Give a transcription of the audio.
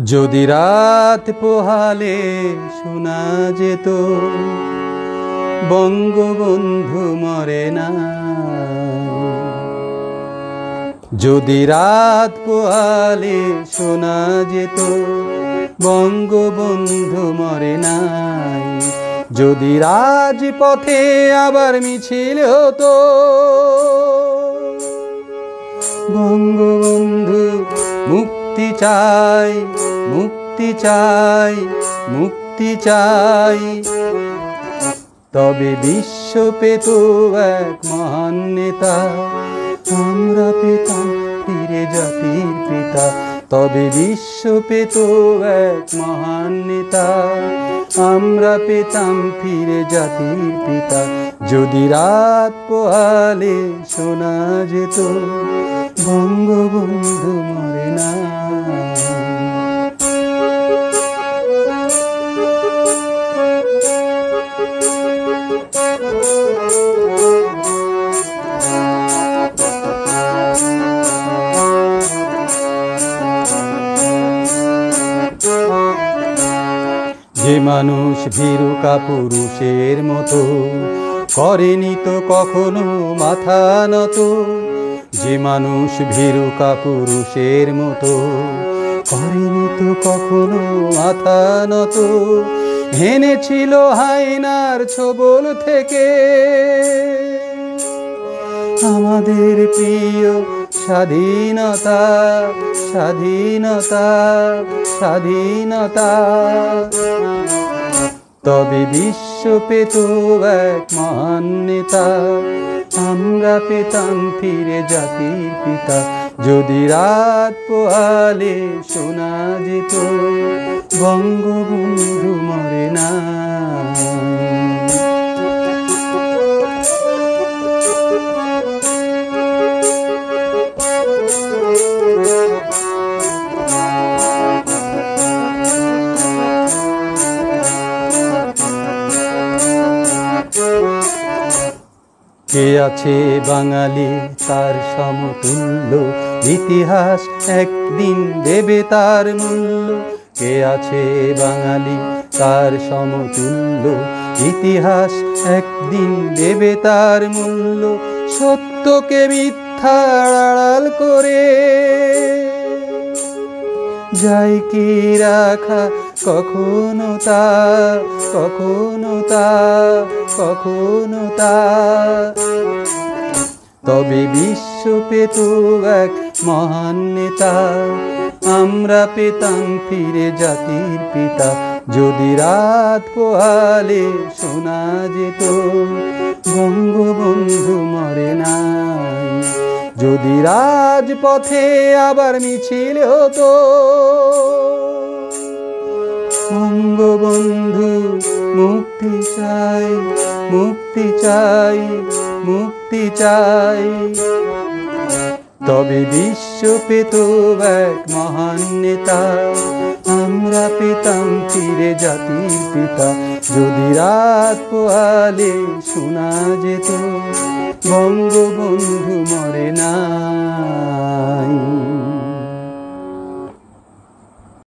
যদি রাত পোহালে শোনা যেত বঙ্গবন্ধু মরে না। যদি রাত পোহালে শোনা যেত বঙ্গবন্ধু মরে নাই। যদি রাজপথে আবার মিছিল হতো বঙ্গবন্ধু মুক্তি চাই, মুক্তি চাই, মুক্তি চাই, তবে বিশ্ব পেত এক মহান নেতা, আমরা পেতাম ফিরে জাতির পিতা। তবে বিশ্ব পেত এক মহান নেতা, আমরা পেতাম ফিরে জাতির পিতা। যদি রাত পোহালে শোনা যেত বঙ্গবন্ধু মরে না। যে মানুষ ভীরু কাপুরুষের মতো করেনি তো কখনো মাথা নত, যে মানুষ ভীরু কাপুরুষের মতো করেনি তো কখনো মাথা নত, হেনেছিল হায়নার ছোবল থেকে আমাদের প্রিয় স্বাধীনতা, স্বাধীনতা, স্বাধীনতা। তবে বিশ্ব পেত এক মহান নেতা, আমরা পেতাম ফিরে জাতির পিতা। যদি রাত পোহালে শোনা যেত বঙ্গবন্ধু মরে না। কে আছে বাঙালি তার সমতুল্য, ইতিহাস একদিন দেবে তার মূল্য। কে আছে বাঙালি তার সমতুল্য, ইতিহাস একদিন দেবে তার মূল্য। সত্যকে মিথ্যা আড়াল করে যাই কি রাখা কখনো তা, কখনো তা, কখনো তা। তবে বিশ্ব পেত এক মহান নেতা, আমরা পেতাম ফিরে জাতির পিতা। যদি রাত পোহালে শোনা যেত বঙ্গবন্ধু মরে নাই। যদি রাজপথে আবার মিছিল হতো বঙ্গবন্ধু মুক্তি চাই, মুক্তি চাই, মুক্তি চাই, তবে বিশ্ব পেত এক মহান নেতা, আমরা পেতাম ফিরে জাতির পিতা। যদি রাত পোহালে শোনা যেত বঙ্গবন্ধু মরে নাই।